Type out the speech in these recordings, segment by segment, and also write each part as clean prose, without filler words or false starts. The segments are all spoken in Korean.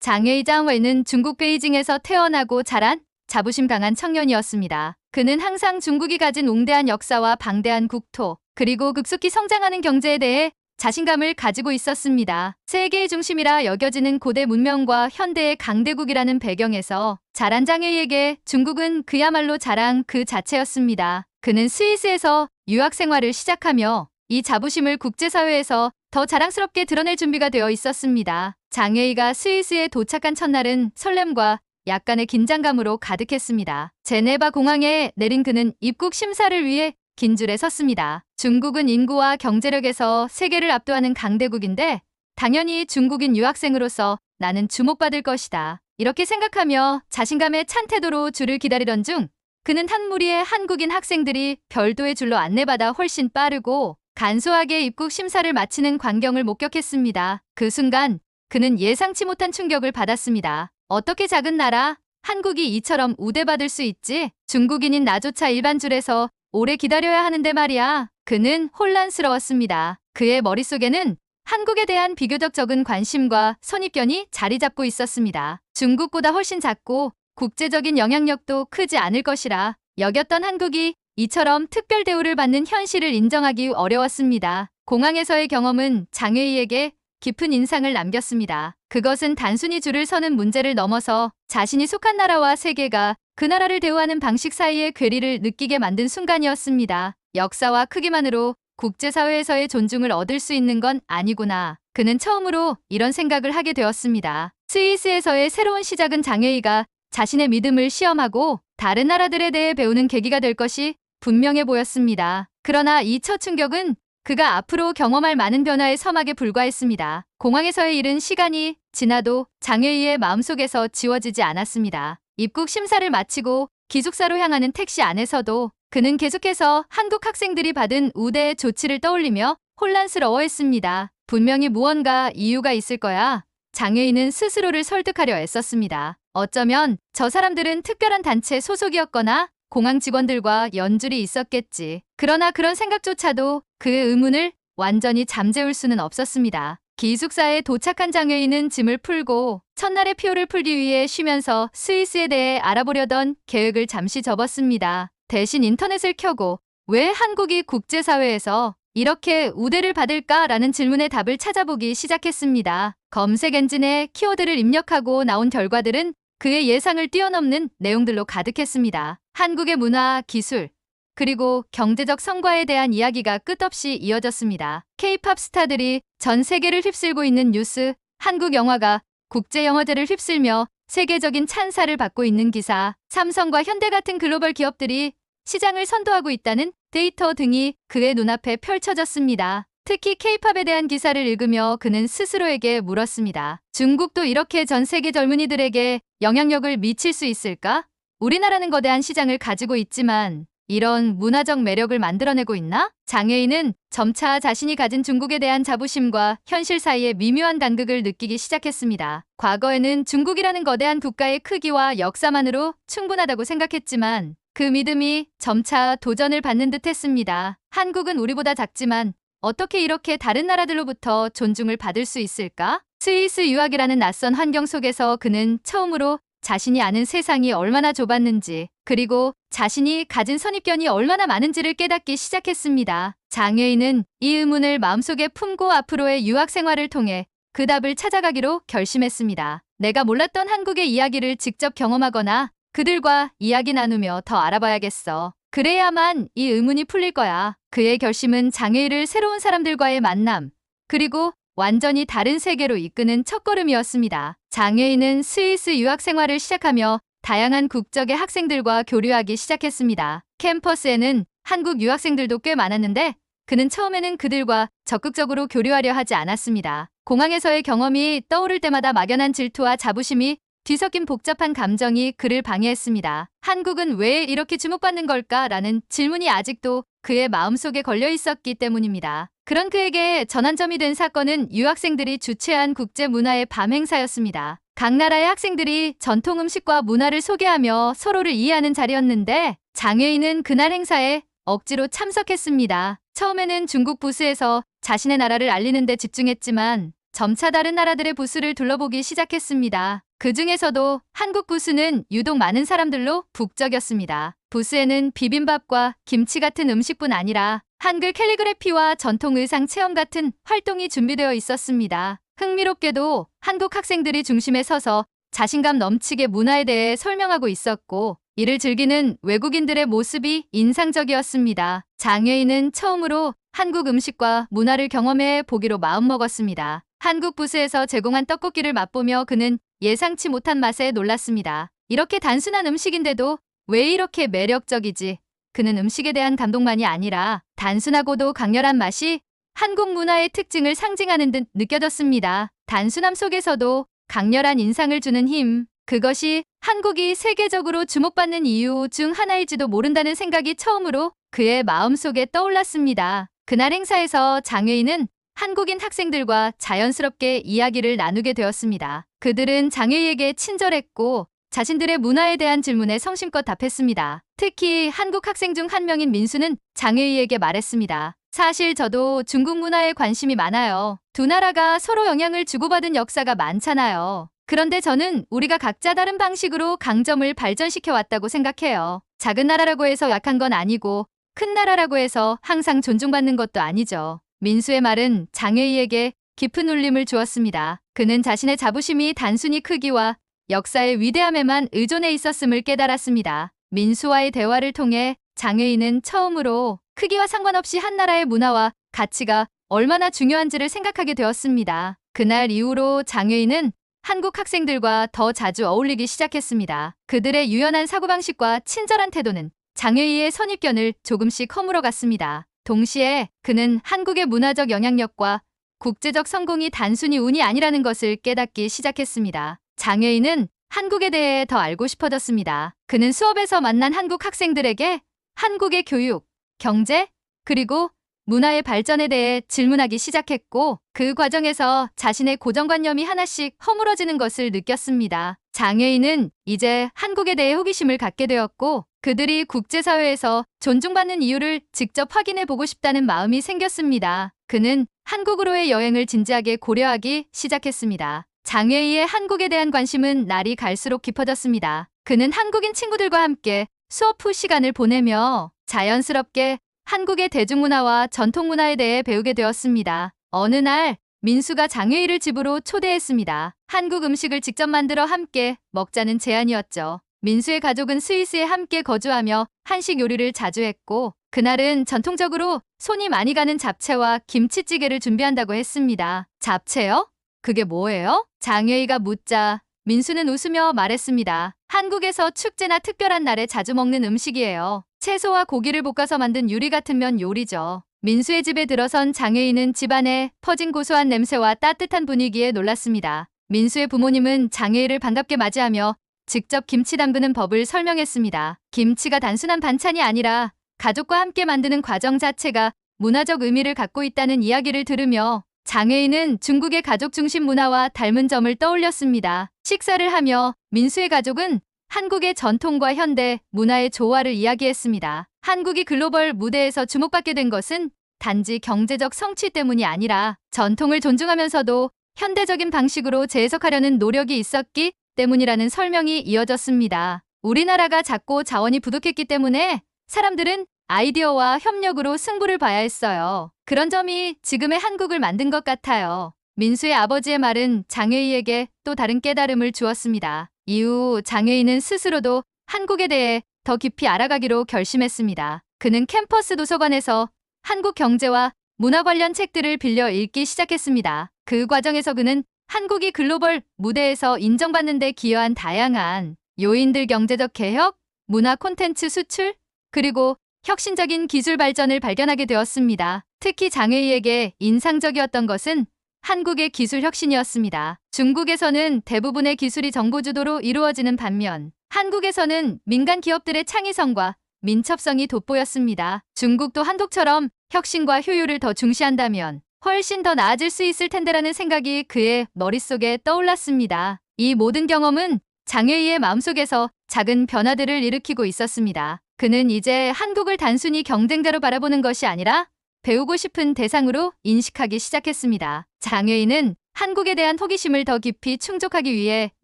장웨이 장웨이는 중국 베이징에서 태어나고 자란 자부심 강한 청년이었습니다. 그는 항상 중국이 가진 웅대한 역사와 방대한 국토, 그리고 급속히 성장하는 경제에 대해 자신감을 가지고 있었습니다. 세계의 중심이라 여겨지는 고대 문명과 현대의 강대국이라는 배경에서 자란 장웨이에게 중국은 그야말로 자랑 그 자체였습니다. 그는 스위스에서 유학 생활을 시작하며 이 자부심을 국제사회에서 더 자랑스럽게 드러낼 준비가 되어 있었습니다. 장웨이가 스위스에 도착한 첫날은 설렘과 약간의 긴장감으로 가득했습니다. 제네바 공항에 내린 그는 입국 심사를 위해 긴 줄에 섰습니다. 중국은 인구와 경제력에서 세계를 압도하는 강대국인데 당연히 중국인 유학생으로서 나는 주목받을 것이다. 이렇게 생각하며 자신감에 찬 태도로 줄을 기다리던 중 그는 한 무리의 한국인 학생들이 별도의 줄로 안내받아 훨씬 빠르고 간소하게 입국 심사를 마치는 광경을 목격했습니다. 그 순간 그는 예상치 못한 충격을 받았습니다. 어떻게 작은 나라 한국이 이처럼 우대받을 수 있지? 중국인인 나조차 일반 줄에서 오래 기다려야 하는데 말이야. 그는 혼란스러웠습니다. 그의 머릿속에는 한국에 대한 비교적 적은 관심과 선입견이 자리 잡고 있었습니다. 중국보다 훨씬 작고 국제적인 영향력도 크지 않을 것이라 여겼던 한국이 이처럼 특별 대우를 받는 현실을 인정하기 어려웠습니다. 공항에서의 경험은 장웨이에게 깊은 인상을 남겼습니다. 그것은 단순히 줄을 서는 문제를 넘어서 자신이 속한 나라와 세계가 그 나라를 대우하는 방식 사이의 괴리를 느끼게 만든 순간이었습니다. 역사와 크기만으로 국제사회에서의 존중을 얻을 수 있는 건 아니구나. 그는 처음으로 이런 생각을 하게 되었습니다. 스위스에서의 새로운 시작은 장웨이가 자신의 믿음을 시험하고 다른 나라들에 대해 배우는 계기가 될 것이 분명해 보였습니다. 그러나 이 첫 충격은 그가 앞으로 경험할 많은 변화의 서막에 불과했습니다. 공항에서의 일은 시간이 지나도 장웨이의 마음속에서 지워지지 않았습니다. 입국 심사를 마치고 기숙사로 향하는 택시 안에서도 그는 계속해서 한국 학생들이 받은 우대의 조치를 떠올리며 혼란스러워했습니다. 분명히 무언가 이유가 있을 거야. 장웨이는 스스로를 설득하려 애썼습니다. 어쩌면 저 사람들은 특별한 단체 소속이었거나 공항 직원들과 연줄이 있었겠지. 그러나 그런 생각조차도 그의 의문을 완전히 잠재울 수는 없었습니다. 기숙사에 도착한 장웨이는 짐을 풀고 첫날의 피로를 풀기 위해 쉬면서 스위스에 대해 알아보려던 계획을 잠시 접었습니다. 대신 인터넷을 켜고 왜 한국이 국제사회에서 이렇게 우대를 받을까라는 질문의 답을 찾아보기 시작했습니다. 검색 엔진에 키워드를 입력하고 나온 결과들은 그의 예상을 뛰어넘는 내용들로 가득했습니다. 한국의 문화, 기술, 그리고 경제적 성과에 대한 이야기가 끝없이 이어졌습니다. K-팝 스타들이 전 세계를 휩쓸고 있는 뉴스, 한국 영화가 국제 영화제를 휩쓸며 세계적인 찬사를 받고 있는 기사, 삼성과 현대 같은 글로벌 기업들이 시장을 선도하고 있다는 데이터 등이 그의 눈앞에 펼쳐졌습니다. 특히 K-팝에 대한 기사를 읽으며 그는 스스로에게 물었습니다. 중국도 이렇게 전 세계 젊은이들에게 영향력을 미칠 수 있을까? 우리나라는 거대한 시장을 가지고 있지만 이런 문화적 매력을 만들어내고 있나? 장웨이는 점차 자신이 가진 중국에 대한 자부심과 현실 사이의 미묘한 간극을 느끼기 시작했습니다. 과거에는 중국이라는 거대한 국가의 크기와 역사만으로 충분하다고 생각했지만 그 믿음이 점차 도전을 받는 듯 했습니다. 한국은 우리보다 작지만 어떻게 이렇게 다른 나라들로부터 존중을 받을 수 있을까? 스위스 유학이라는 낯선 환경 속에서 그는 처음으로 자신이 아는 세상이 얼마나 좁았는지, 그리고 자신이 가진 선입견이 얼마나 많은지를 깨닫기 시작했습니다. 장웨이는 이 의문을 마음속에 품고 앞으로의 유학 생활을 통해 그 답을 찾아가기로 결심했습니다. 내가 몰랐던 한국의 이야기를 직접 경험하거나 그들과 이야기 나누며 더 알아봐야겠어. 그래야만 이 의문이 풀릴 거야. 그의 결심은 장웨이를 새로운 사람들과의 만남, 그리고 완전히 다른 세계로 이끄는 첫걸음이었습니다. 장웨이는 스위스 유학 생활을 시작하며 다양한 국적의 학생들과 교류하기 시작했습니다. 캠퍼스에는 한국 유학생들도 꽤 많았는데 그는 처음에는 그들과 적극적으로 교류하려 하지 않았습니다. 공항에서의 경험이 떠오를 때마다 막연한 질투와 자부심이 뒤섞인 복잡한 감정이 그를 방해했습니다. 한국은 왜 이렇게 주목받는 걸까라는 질문이 아직도 그의 마음속에 걸려 있었기 때문입니다. 그런 그에게 전환점이 된 사건은 유학생들이 주최한 국제문화의 밤 행사였습니다. 각 나라의 학생들이 전통 음식과 문화를 소개하며 서로를 이해하는 자리였는데 장웨이는 그날 행사에 억지로 참석했습니다. 처음에는 중국 부스에서 자신의 나라를 알리는 데 집중했지만 점차 다른 나라들의 부스를 둘러보기 시작했습니다. 그 중에서도 한국 부스는 유독 많은 사람들로 북적였습니다. 부스에는 비빔밥과 김치 같은 음식뿐 아니라 한글 캘리그래피와 전통 의상 체험 같은 활동이 준비되어 있었습니다. 흥미롭게도 한국 학생들이 중심에 서서 자신감 넘치게 문화에 대해 설명하고 있었고, 이를 즐기는 외국인들의 모습이 인상적이었습니다. 장애인은 처음으로 한국 음식과 문화를 경험해 보기로 마음먹었습니다. 한국 부스에서 제공한 떡볶이를 맛보며 그는 예상치 못한 맛에 놀랐습니다. 이렇게 단순한 음식인데도 왜 이렇게 매력적이지? 그는 음식에 대한 감동만이 아니라 단순하고도 강렬한 맛이 한국 문화의 특징을 상징하는 듯 느껴졌습니다. 단순함 속에서도 강렬한 인상을 주는 힘, 그것이 한국이 세계적으로 주목받는 이유 중 하나일지도 모른다는 생각이 처음으로 그의 마음속에 떠올랐습니다. 그날 행사에서 장애인은 한국인 학생들과 자연스럽게 이야기를 나누게 되었습니다. 그들은 장애인에게 친절했고 자신들의 문화에 대한 질문에 성심껏 답했습니다. 특히 한국 학생 중 한 명인 민수는 장애인에게 말했습니다. 사실 저도 중국 문화에 관심이 많아요. 두 나라가 서로 영향을 주고받은 역사가 많잖아요. 그런데 저는 우리가 각자 다른 방식으로 강점을 발전시켜 왔다고 생각해요. 작은 나라라고 해서 약한 건 아니고 큰 나라라고 해서 항상 존중받는 것도 아니죠. 민수의 말은 장애인에게 깊은 울림을 주었습니다. 그는 자신의 자부심이 단순히 크기와 역사의 위대함에만 의존해 있었음을 깨달았습니다. 민수와의 대화를 통해 장애인은 처음으로 크기와 상관없이 한 나라의 문화와 가치가 얼마나 중요한지를 생각하게 되었습니다. 그날 이후로 장애인은 한국 학생들과 더 자주 어울리기 시작했습니다. 그들의 유연한 사고방식과 친절한 태도는 장애인의 선입견을 조금씩 허물어갔습니다. 동시에 그는 한국의 문화적 영향력과 국제적 성공이 단순히 운이 아니라는 것을 깨닫기 시작했습니다. 장애인은 한국에 대해 더 알고 싶어졌습니다. 그는 수업에서 만난 한국 학생들에게 한국의 교육, 경제, 그리고 문화의 발전에 대해 질문하기 시작했고, 그 과정에서 자신의 고정관념이 하나씩 허물어지는 것을 느꼈습니다. 장애인은 이제 한국에 대해 호기심을 갖게 되었고, 그들이 국제사회에서 존중받는 이유를 직접 확인해 보고 싶다는 마음이 생겼습니다. 그는 한국으로의 여행을 진지하게 고려하기 시작했습니다. 장애인의 한국에 대한 관심은 날이 갈수록 깊어졌습니다. 그는 한국인 친구들과 함께 수업 후 시간을 보내며 자연스럽게 한국의 대중문화와 전통문화에 대해 배우게 되었습니다. 어느 날 민수가 장애인을 집으로 초대했습니다. 한국 음식을 직접 만들어 함께 먹자는 제안이었죠. 민수의 가족은 스위스에 함께 거주하며 한식 요리를 자주 했고, 그날은 전통적으로 손이 많이 가는 잡채와 김치찌개를 준비한다고 했습니다. 잡채요? 그게 뭐예요? 장애인가 묻자 민수는 웃으며 말했습니다. 한국에서 축제나 특별한 날에 자주 먹는 음식이에요. 채소와 고기를 볶아서 만든 유리 같은 면 요리죠. 민수의 집에 들어선 장애인은 집안에 퍼진 고소한 냄새와 따뜻한 분위기에 놀랐습니다. 민수의 부모님은 장애인을 반갑게 맞이하며 직접 김치 담그는 법을 설명했습니다. 김치가 단순한 반찬이 아니라 가족과 함께 만드는 과정 자체가 문화적 의미를 갖고 있다는 이야기를 들으며 장애인은 중국의 가족 중심 문화와 닮은 점을 떠올렸습니다. 식사를 하며 민수의 가족은 한국의 전통과 현대 문화의 조화를 이야기했습니다. 한국이 글로벌 무대에서 주목받게 된 것은 단지 경제적 성취 때문이 아니라 전통을 존중하면서도 현대적인 방식으로 재해석하려는 노력이 있었기 때문이라는 설명이 이어졌습니다. 우리나라가 작고 자원이 부족했기 때문에 사람들은 아이디어와 협력으로 승부를 봐야 했어요. 그런 점이 지금의 한국을 만든 것 같아요. 민수의 아버지의 말은 장애인에게 또 다른 깨달음을 주었습니다. 이후 장애인은 스스로도 한국에 대해 더 깊이 알아가기로 결심했습니다. 그는 캠퍼스 도서관에서 한국 경제와 문화 관련 책들을 빌려 읽기 시작했습니다. 그 과정에서 그는 한국이 글로벌 무대에서 인정받는 데 기여한 다양한 요인들, 경제적 개혁, 문화 콘텐츠 수출, 그리고 혁신적인 기술 발전을 발견하게 되었습니다. 특히 장애인에게 인상적이었던 것은 한국의 기술 혁신이었습니다. 중국에서는 대부분의 기술이 정부 주도로 이루어지는 반면 한국에서는 민간 기업들의 창의성과 민첩성이 돋보였습니다. 중국도 한국처럼 혁신과 효율을 더 중시한다면 훨씬 더 나아질 수 있을 텐데라는 생각이 그의 머릿속에 떠올랐습니다. 이 모든 경험은 장애인의 마음속에서 작은 변화들을 일으키고 있었습니다. 그는 이제 한국을 단순히 경쟁자로 바라보는 것이 아니라 배우고 싶은 대상으로 인식하기 시작했습니다. 장애인은 한국에 대한 호기심을 더 깊이 충족하기 위해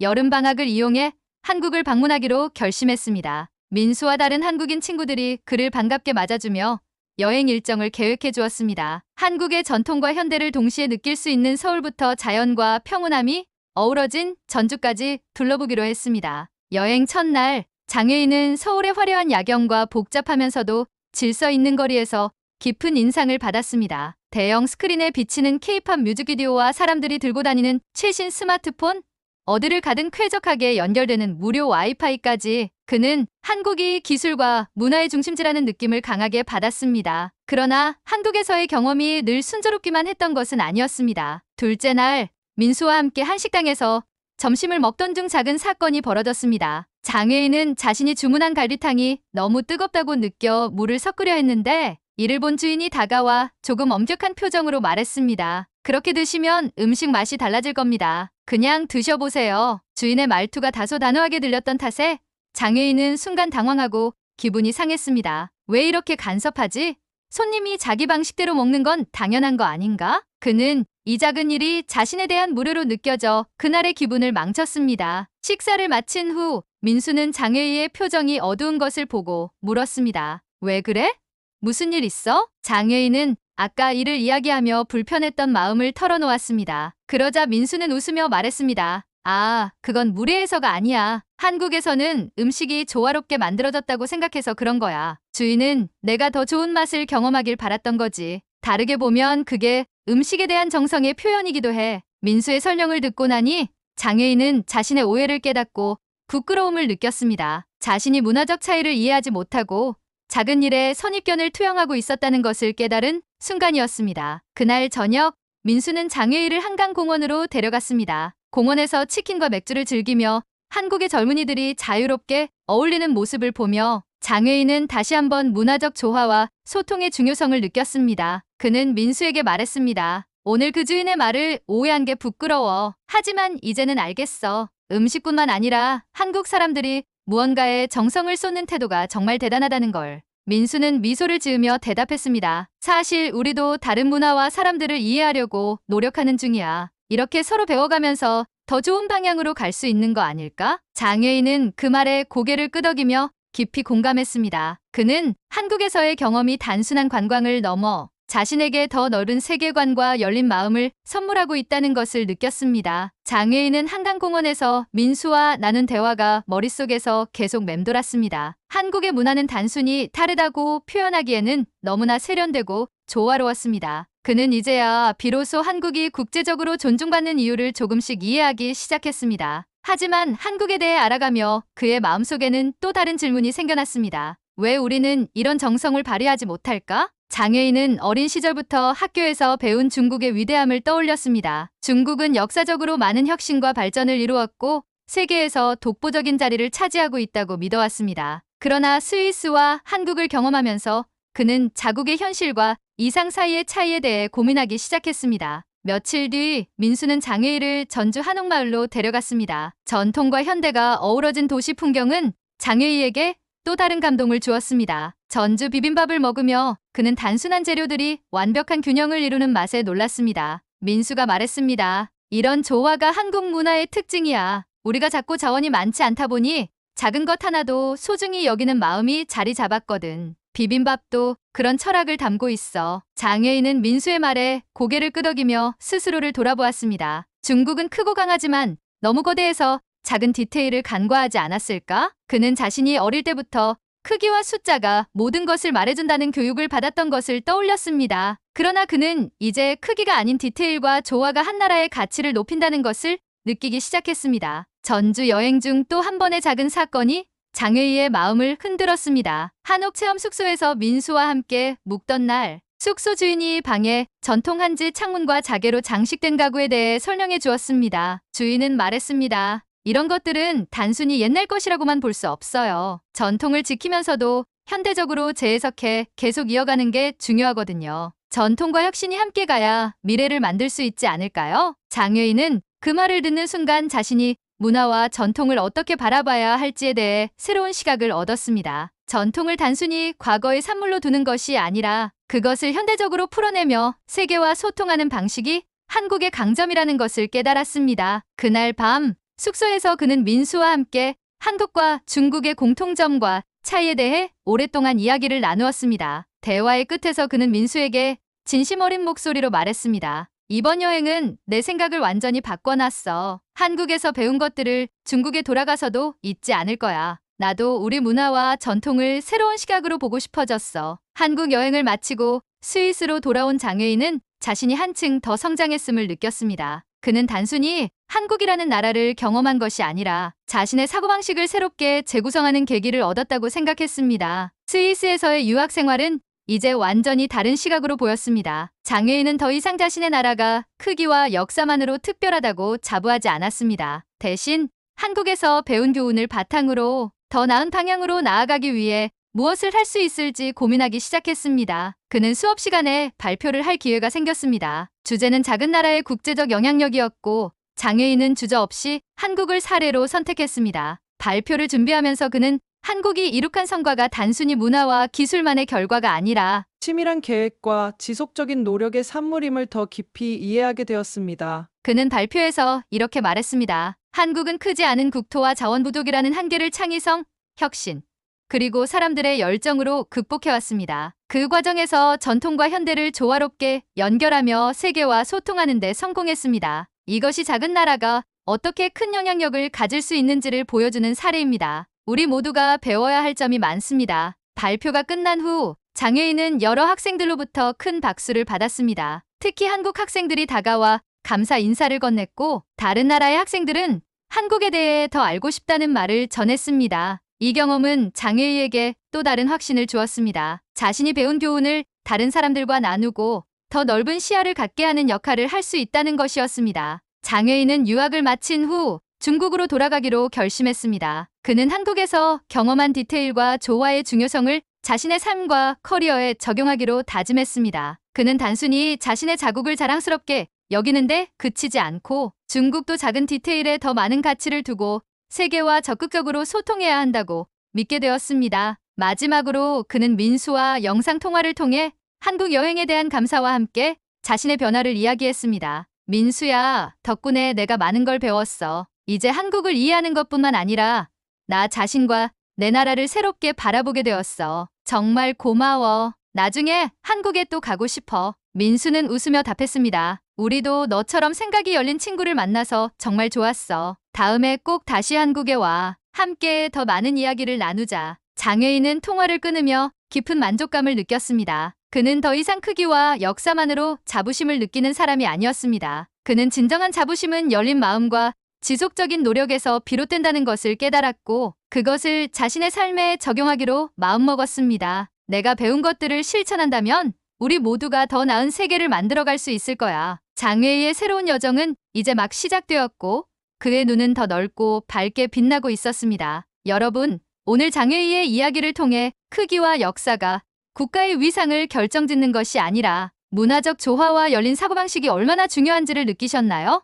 여름방학을 이용해 한국을 방문하기로 결심했습니다. 민수와 다른 한국인 친구들이 그를 반갑게 맞아주며 여행 일정을 계획해 주었습니다. 한국의 전통과 현대를 동시에 느낄 수 있는 서울부터 자연과 평온함이 어우러진 전주까지 둘러보기로 했습니다. 여행 첫날, 장혜인은 서울의 화려한 야경과 복잡하면서도 질서 있는 거리에서 깊은 인상을 받았습니다. 대형 스크린에 비치는 K-팝 뮤직비디오와 사람들이 들고 다니는 최신 스마트폰, 어디를 가든 쾌적하게 연결되는 무료 와이파이까지 그는 한국이 기술과 문화의 중심지라는 느낌을 강하게 받았습니다. 그러나 한국에서의 경험이 늘 순조롭기만 했던 것은 아니었습니다. 둘째 날, 민수와 함께 한식당에서 점심을 먹던 중 작은 사건이 벌어졌습니다. 장혜인은 자신이 주문한 갈비탕이 너무 뜨겁다고 느껴 물을 섞으려 했는데 이를 본 주인이 다가와 조금 엄격한 표정으로 말했습니다. 그렇게 드시면 음식 맛이 달라질 겁니다. 그냥 드셔보세요. 주인의 말투가 다소 단호하게 들렸던 탓에 장혜인은 순간 당황하고 기분이 상했습니다. 왜 이렇게 간섭하지? 손님이 자기 방식대로 먹는 건 당연한 거 아닌가? 그는 이 작은 일이 자신에 대한 무례로 느껴져 그날의 기분을 망쳤습니다. 식사를 마친 후 민수는 장혜희의 표정이 어두운 것을 보고 물었습니다. 왜 그래? 무슨 일 있어? 장혜희는 아까 일을 이야기하며 불편했던 마음을 털어놓았습니다. 그러자 민수는 웃으며 말했습니다. 아, 그건 무례해서가 아니야. 한국에서는 음식이 조화롭게 만들어졌다고 생각해서 그런 거야. 주인은 내가 더 좋은 맛을 경험하길 바랐던 거지. 다르게 보면 그게 음식에 대한 정성의 표현이기도 해. 민수의 설명을 듣고 나니 장혜인은 자신의 오해를 깨닫고 부끄러움을 느꼈습니다. 자신이 문화적 차이를 이해하지 못하고 작은 일에 선입견을 투영하고 있었다는 것을 깨달은 순간이었습니다. 그날 저녁, 민수는 장혜희를 한강공원으로 데려갔습니다. 공원에서 치킨과 맥주를 즐기며 한국의 젊은이들이 자유롭게 어울리는 모습을 보며 장혜희는 다시 한번 문화적 조화와 소통의 중요성을 느꼈습니다. 그는 민수에게 말했습니다. 오늘 그 주인의 말을 오해한 게 부끄러워. 하지만 이제는 알겠어. 음식뿐만 아니라 한국 사람들이 무언가에 정성을 쏟는 태도가 정말 대단하다는 걸. 민수는 미소를 지으며 대답했습니다. 사실 우리도 다른 문화와 사람들을 이해하려고 노력하는 중이야. 이렇게 서로 배워가면서 더 좋은 방향으로 갈 수 있는 거 아닐까? 장혜인은 그 말에 고개를 끄덕이며 깊이 공감했습니다. 그는 한국에서의 경험이 단순한 관광을 넘어 자신에게 더 넓은 세계관과 열린 마음을 선물하고 있다는 것을 느꼈습니다. 장혜인은 한강공원에서 민수와 나눈 대화가 머릿속에서 계속 맴돌았습니다. 한국의 문화는 단순히 다르다고 표현하기에는 너무나 세련되고 조화로웠습니다. 그는 이제야 비로소 한국이 국제적으로 존중받는 이유를 조금씩 이해하기 시작했습니다. 하지만 한국에 대해 알아가며 그의 마음속에는 또 다른 질문이 생겨났습니다. 왜 우리는 이런 정성을 발휘하지 못할까? 장혜인은 어린 시절부터 학교에서 배운 중국의 위대함을 떠올렸습니다. 중국은 역사적으로 많은 혁신과 발전을 이루었고 세계에서 독보적인 자리를 차지하고 있다고 믿어왔습니다. 그러나 스위스와 한국을 경험하면서 그는 자국의 현실과 이상 사이의 차이에 대해 고민하기 시작했습니다. 며칠 뒤 민수는 장혜희를 전주 한옥마을로 데려갔습니다. 전통과 현대가 어우러진 도시 풍경은 장혜희에게 또 다른 감동을 주었습니다. 전주 비빔밥을 먹으며 그는 단순한 재료들이 완벽한 균형을 이루는 맛에 놀랐습니다. 민수가 말했습니다. 이런 조화가 한국 문화의 특징이야. 우리가 작고 자원이 많지 않다 보니 작은 것 하나도 소중히 여기는 마음이 자리 잡았거든. 비빔밥도 그런 철학을 담고 있어. 장혜인은 민수의 말에 고개를 끄덕이며 스스로를 돌아보았습니다. 중국은 크고 강하지만 너무 거대해서 작은 디테일을 간과하지 않았을까? 그는 자신이 어릴 때부터 크기와 숫자가 모든 것을 말해준다는 교육을 받았던 것을 떠올렸습니다. 그러나 그는 이제 크기가 아닌 디테일과 조화가 한 나라의 가치를 높인다는 것을 느끼기 시작했습니다. 전주 여행 중 또 한 번의 작은 사건이 장혜희의 마음을 흔들었습니다. 한옥 체험 숙소에서 민수와 함께 묵던 날, 숙소 주인이 방에 전통 한지 창문과 자개로 장식된 가구에 대해 설명해 주었습니다. 주인은 말했습니다. 이런 것들은 단순히 옛날 것이라고만 볼 수 없어요. 전통을 지키면서도 현대적으로 재해석해 계속 이어가는 게 중요하거든요. 전통과 혁신이 함께 가야 미래를 만들 수 있지 않을까요? 장혜인은 그 말을 듣는 순간 자신이 문화와 전통을 어떻게 바라봐야 할지에 대해 새로운 시각을 얻었습니다. 전통을 단순히 과거의 산물로 두는 것이 아니라 그것을 현대적으로 풀어내며 세계와 소통하는 방식이 한국의 강점이라는 것을 깨달았습니다. 그날 밤 숙소에서 그는 민수와 함께 한국과 중국의 공통점과 차이에 대해 오랫동안 이야기를 나누었습니다. 대화의 끝에서 그는 민수에게 진심 어린 목소리로 말했습니다. 이번 여행은 내 생각을 완전히 바꿔놨어. 한국에서 배운 것들을 중국에 돌아가서도 잊지 않을 거야. 나도 우리 문화와 전통을 새로운 시각으로 보고 싶어졌어. 한국 여행을 마치고 스위스로 돌아온 장혜인은 자신이 한층 더 성장했음을 느꼈습니다. 그는 단순히 한국이라는 나라를 경험한 것이 아니라 자신의 사고방식을 새롭게 재구성하는 계기를 얻었다고 생각했습니다. 스위스에서의 유학 생활은 이제 완전히 다른 시각으로 보였습니다. 장혜인은 더 이상 자신의 나라가 크기와 역사만으로 특별하다고 자부하지 않았습니다. 대신 한국에서 배운 교훈을 바탕으로 더 나은 방향으로 나아가기 위해 무엇을 할 수 있을지 고민하기 시작했습니다. 그는 수업 시간에 발표를 할 기회가 생겼습니다. 주제는 작은 나라의 국제적 영향력이었고 장혜인은 주저없이 한국을 사례로 선택했습니다. 발표를 준비하면서 그는 한국이 이룩한 성과가 단순히 문화와 기술만의 결과가 아니라 치밀한 계획과 지속적인 노력의 산물임을 더 깊이 이해하게 되었습니다. 그는 발표에서 이렇게 말했습니다. 한국은 크지 않은 국토와 자원 부족이라는 한계를 창의성, 혁신, 그리고 사람들의 열정으로 극복해왔습니다. 그 과정에서 전통과 현대를 조화롭게 연결하며 세계와 소통하는 데 성공했습니다. 이것이 작은 나라가 어떻게 큰 영향력을 가질 수 있는지를 보여주는 사례입니다. 우리 모두가 배워야 할 점이 많습니다. 발표가 끝난 후 장혜인은 여러 학생들로부터 큰 박수를 받았습니다. 특히 한국 학생들이 다가와 감사 인사를 건넸고 다른 나라의 학생들은 한국에 대해 더 알고 싶다는 말을 전했습니다. 이 경험은 장혜인에게 또 다른 확신을 주었습니다. 자신이 배운 교훈을 다른 사람들과 나누고 더 넓은 시야를 갖게 하는 역할을 할 수 있다는 것이었습니다. 장혜인은 유학을 마친 후 중국으로 돌아가기로 결심했습니다. 그는 한국에서 경험한 디테일과 조화의 중요성을 자신의 삶과 커리어에 적용하기로 다짐했습니다. 그는 단순히 자신의 자국을 자랑스럽게 여기는데 그치지 않고 중국도 작은 디테일에 더 많은 가치를 두고 세계와 적극적으로 소통해야 한다고 믿게 되었습니다. 마지막으로 그는 민수와 영상통화를 통해 한국 여행에 대한 감사와 함께 자신의 변화를 이야기했습니다. 민수야, 덕분에 내가 많은 걸 배웠어. 이제 한국을 이해하는 것뿐만 아니라 나 자신과 내 나라를 새롭게 바라보게 되었어. 정말 고마워. 나중에 한국에 또 가고 싶어. 민수는 웃으며 답했습니다. 우리도 너처럼 생각이 열린 친구를 만나서 정말 좋았어. 다음에 꼭 다시 한국에 와. 함께 더 많은 이야기를 나누자. 장혜인은 통화를 끊으며 깊은 만족감을 느꼈습니다. 그는 더 이상 크기와 역사만으로 자부심을 느끼는 사람이 아니었습니다. 그는 진정한 자부심은 열린 마음과 지속적인 노력에서 비롯된다는 것을 깨달았고 그것을 자신의 삶에 적용하기로 마음먹었습니다. 내가 배운 것들을 실천한다면 우리 모두가 더 나은 세계를 만들어갈 수 있을 거야. 장혜희의 새로운 여정은 이제 막 시작되었고 그의 눈은 더 넓고 밝게 빛나고 있었습니다. 여러분, 오늘 장혜희의 이야기를 통해 크기와 역사가 국가의 위상을 결정짓는 것이 아니라 문화적 조화와 열린 사고방식이 얼마나 중요한지를 느끼셨나요?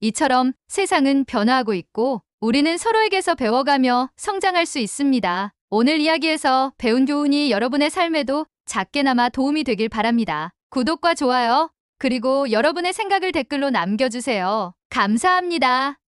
이처럼 세상은 변화하고 있고 우리는 서로에게서 배워가며 성장할 수 있습니다. 오늘 이야기에서 배운 교훈이 여러분의 삶에도 작게나마 도움이 되길 바랍니다. 구독과 좋아요, 그리고 여러분의 생각을 댓글로 남겨주세요. 감사합니다.